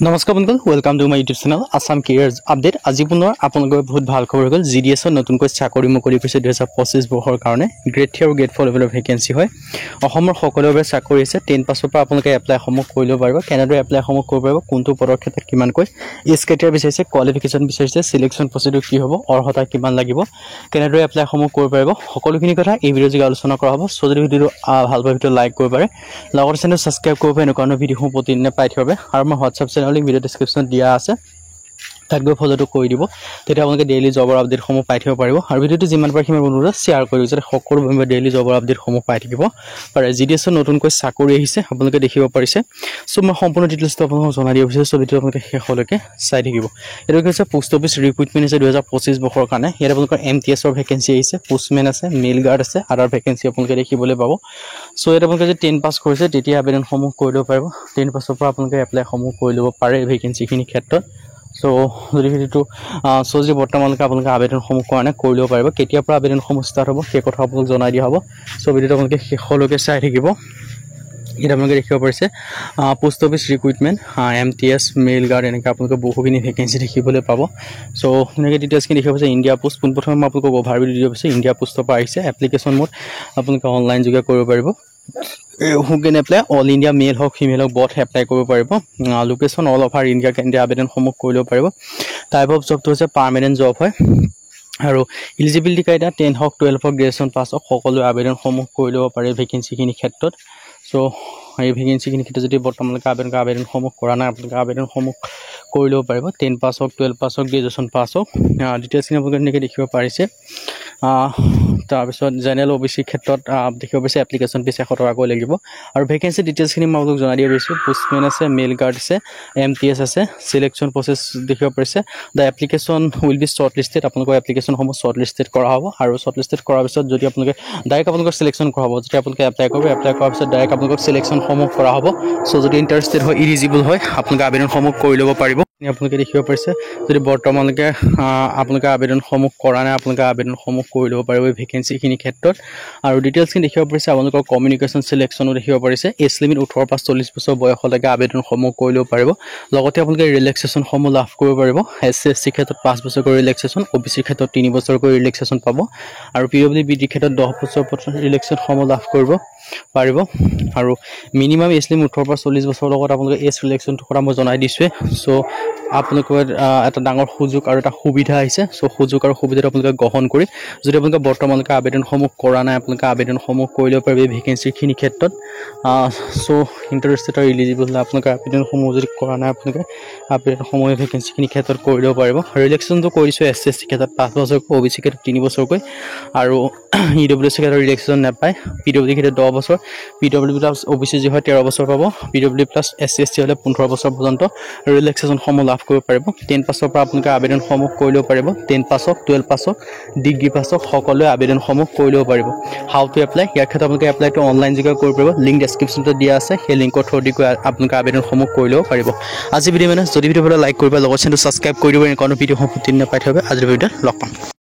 নমস্কাৰ বন্ধুসকল, welcome to my YouTube channel Assam Careers Update. আজি পুনৰ আপোনালোকৰ বহুত ভাল খবৰ হ'ল। GDSত নতুনকৈ চাকৰি মুকলি কৰিছে 2025 বৰ্ষৰ কাৰণে। গ্ৰেড 3 আৰু গ্ৰেড 4 লেভেলৰ ভেকেঞ্চি হয়। অসমৰ সকলোৰে বাবে চাকৰি আছে। 10 পাছৰ পৰা আপোনালোকে এপ্লাইসমূহ কৰি ল'ব পাৰিব। কেনেদৰে এপ্লাইসমূহ কৰিব পাৰিব, কোনটো পদৰ ক্ষেত্ৰত কিমানকৈ এজ ক্ৰাইটেৰিয়া বিচাৰিছে, কোৱালিফিকেশ্যন বিচাৰিছে, চিলেকশ্যন প্ৰচিডিউৰ কি হ'ব, অৰ্হতা কিমান লাগিব, কেনেদৰে এপ্লাইসমূহ কৰিব পাৰিব, সকলোখিনি কথা এই ভিডিঅ' যোগে আলোচনা কৰা হ'ব। চ' যদি ভিডিঅ'টো ভাল পায় ভিডিঅ' লাইক কৰিব পাৰে, লগতে চেনেল ছাবস্ক্ৰাইব কৰিব পাৰে এনেকুৱা ভিডিঅ'সমূহ প্ৰতিদিনে পাই থাকিব। আৰু মই হোৱাটছআপ চেনেল লিংক ভিডিঅ' ডেছক্ৰিপশ্যনত দিয়া আছে, তাত গৈ ফলোটো কৰি দিব। তেতিয়া আপোনালোকে ডেইলি জবৰ আপডেটসমূহ পাই থাকিব পাৰিব। আৰু ভিডিঅ'টো যিমান পাৰে সিমান বন্ধুৰে শ্বেয়াৰ কৰিব, যাতে সকলো বন্ধুৱে ডেইলি জবৰ আপডেটসমূহ পাই থাকিব পাৰে। GDSত নতুনকৈ চাকৰি আহিছে, আপোনালোকে দেখিব পাৰিছে। চ' মই সম্পূৰ্ণ ডিটেইলছটো আপোনালোকক জনাই দিব বিচাৰিছোঁ। চ' ভিডিঅ'টো আপোনালোকে শেষলৈকে চাই থাকিব। এইটো হৈছে পোষ্ট অফিচ ৰিক্ৰুইটমেণ্ট আছে 2025 বৰ্ষৰ কাৰণে। ইয়াত আপোনালোকৰ MTSৰ ভেকেঞ্চি আহিছে, পোষ্টমেন আছে, মেইল গাৰ্ড আছে, আদাৰ ভেকেঞ্চি আপোনালোকে দেখিবলৈ পাব। চ' ইয়াত আপোনালোকে যদি 10 পাছ কৰিছে তেতিয়া আবেদনসমূহ কৰি ল'ব পাৰিব। 10 পাছৰ পৰা আপোনালোকে এপ্লাইসমূহ কৰি ল'ব পাৰে ভেকেঞ্চিখিনিৰ ক্ষেত্ৰত। চ' যদি ভিডিঅ'টো যদি বৰ্তমানলৈকে আপোনালোকে আবেদনসমূহ কৰা নাই, কৰি ল'ব পাৰিব। কেতিয়াৰ পৰা আবেদনসমূহ ষ্টাৰ্ট হ'ব সেই কথা আপোনালোক জনাই দিয়া হ'ব। চ' ভিডিঅ'টো আপোনালোকে শেষলৈকে চাই থাকিব। ইয়াত আপোনালোকে দেখিব পাৰিছে post office recruitment, MTS, mail guard, এনেকৈ আপোনালোকে বহুখিনি ভেকেঞ্চি দেখিবলৈ পাব। চ' এনেকৈ ডিটেইলছখিনি দেখিব পাৰিছে। ইণ্ডিয়া পোষ্ট পোনপ্ৰথমে মই আপোনালোকক অভাৰভিউ দি দিব পাৰিছে। ইণ্ডিয়া পোষ্টৰ পৰা আহিছে। এপ্লিকেশ্যন মোড আপোনালোকে অনলাইন যোগে কৰিব পাৰিব। হু কেন এপ্লাই, অল ইণ্ডিয়া মেল হওক ফিমেল হওক বথ এপ্লাই কৰিব পাৰিব। লোকেশ্যন অল অভাৰ ইণ্ডিয়া কেন্দ্ৰীয় আবেদনসমূহ কৰি ল'ব পাৰিব। টাইপ অফ জবটো হৈছে পাৰ্মানেণ্ট জব হয়। আৰু ইলিজিবিলিটি ক্ৰাইটেৰিয়া 10 হওক 12 হওক গ্ৰেজুৱেশ্যন পাছ হওক সকলোৱে আবেদনসমূহ কৰি ল'ব পাৰে ভেকেঞ্চিখিনিৰ ক্ষেত্ৰত। চ' এই ভেকেঞ্চিখিনিৰ ক্ষেত্ৰত যদি বৰ্তমানলৈকে আবেদনসমূহ কৰা নাই, আপোনালোকে আবেদনসমূহ কৰি ল'ব পাৰিব। 10 পাছ হওক 12 পাছ হওক গ্ৰেজুৱেশ্যন পাছ হওক। ডিটেইলছখিনি আপোনালোকে এনেকৈ দেখিব পাৰিছে। তাৰপিছত জেনেৰেল OBC ক্ষেত্ৰত দেখিব পাৰিছে এপ্লিকেশ্যন ফিজ 100 টকাকৈ লাগিব। আৰু ভেকেঞ্চি ডিটেইলছখিনি মই আপোনালোক জনাই দিব পাৰিছোঁ। পোষ্টমেন আছে, মেইল গাৰ্ড আছে, MTS আছে। চিলেকশ্যন প্ৰচেছ দেখিব পাৰিছে। The application will be short listed. আপোনালোকৰ এপ্লিকেশ্যনসমূহ শ্বৰ্ট লিষ্টেড কৰা হ'ব। আৰু শ্বৰ্ট লিষ্টেড কৰাৰ পিছত যদি আপোনালোকে ডাইৰেক্ট আপোনালোকৰ চিলেকশ্যন কৰা হ'ব, যেতিয়া আপোনালোকে এপ্লাই কৰিব, এপ্লাই কৰাৰ পিছত ডাইৰেক্ট আপোনালোকক চিলেকশ্যনসমূহ কৰা হ'ব। চ' যদি ইণ্টাৰেষ্টেড হয়, ইলিজিবল হয়, আপোনালোকে আবেদনসমূহ কৰি ল'ব পাৰিব। আপোনালোকে দেখিব পাৰিছে যদি বৰ্তমানলৈকে আপোনালোকে আবেদনসমূহ কৰা নাই, আপোনালোকে আবেদনসমূহ কৰি ল'ব পাৰিব এই ভেকেঞ্চিখিনিৰ ক্ষেত্ৰত। আৰু ডিটেইলছখিনি দেখিব পাৰিছে। আপোনালোকৰ কমিউনিকেশ্যন চিলেকশ্যনো দেখিব পাৰিছে। এজ লিমিট 18 পৰা 40 বছৰ বয়সলৈকে আবেদনসমূহ কৰি ল'ব পাৰিব। লগতে আপোনালোকে ৰিলেক্সেশ্যনসমূহ লাভ কৰিব পাৰিব। SC ক্ষেত্ৰত 5 বছৰকৈ ৰিলেক্সেশ্যন, OBC ক্ষেত্ৰত 3 বছৰকৈ ৰিলেক্সেশ্যন পাব। আৰু PWD ক্ষেত্ৰত 10 বছৰ ৰিলেক্সেশ্যনসমূহ লাভ কৰিব পাৰিব। আৰু মিনিমাম এজ লিমিট 18 পৰা 40 বছৰৰ লগত আপোনালোকে এজ ৰিলেক্সেশ্যনটোৰ কথা মই জনাই দিছোঁৱে। চ' আপোনালোকৰ এটা ডাঙৰ সুযোগ আৰু এটা সুবিধা আহিছে। চ' সুযোগ আৰু সুবিধাটো আপোনালোকে গ্ৰহণ কৰি যদি আপোনালোকে বৰ্তমানলৈকে আবেদনসমূহ কৰা নাই, আপোনালোকে আবেদনসমূহ কৰি ল'ব পাৰিব এই ভেকেঞ্চিখিনিৰ ক্ষেত্ৰত। চ' ইণ্টাৰেষ্টেড আৰু ইলিজিবল হ'লে আপোনালোকে আবেদনসমূহ যদি কৰা নাই, আপোনালোকে আবেদনসমূহ এই ভেকেঞ্চিখিনিৰ ক্ষেত্ৰত কৰি ল'ব পাৰিব। ৰিলেক্সেশ্যনটো কৰি দিছোঁ SC ক্ষেত্ৰত 5 বছৰকৈ, OBC ক্ষেত্ৰত 3 বছৰকৈ। আৰু EWC ক্ষেত্ৰত ৰিলেক্সেশ্যন নাপায়। PWD ক্ষেত্ৰত 10 বছৰ, PWD প্লাছ OBC যি হয় 13 বছৰ পাব। PWD প্লাছ SC ST হ'লে 15 বছৰ পৰ্যন্ত ৰিলেক্সেশ্যনসমূহ লাভ কৰিব পাৰিব। 10 পাছৰ পৰা আপোনালোকে আবেদনসমূহ কৰি ল'ব পাৰিব। 10 পাছ হওক 12 পাছ হওক ডিগ্ৰী পাছ হওক সকলোৱে আবেদনসমূহ কৰি ল'ব পাৰিব। হাউ টু এপ্লাই, ইয়াৰ ক্ষেত্ৰত আপোনালোকে এপ্লাইটো অনলাইন যোগে কৰিব পাৰিব। লিংক ডেছক্ৰিপশ্যনতে দিয়া আছে, সেই লিংকৰ থ্ৰুদি গৈ আপোনালোকে আবেদনসমূহ কৰি ল'ব পাৰিব। আজি ভিডিঅ' যদি ভিডিঅ'টো লাইক কৰিব, লগত চেনেলটো ছাবস্ক্ৰাইব কৰি দিব, এনেকুৱা ভিডিঅ'সমূহ প্ৰতিদিনে পাই থাকিব। আজিৰ ভিডিঅ'ত লগ পাম।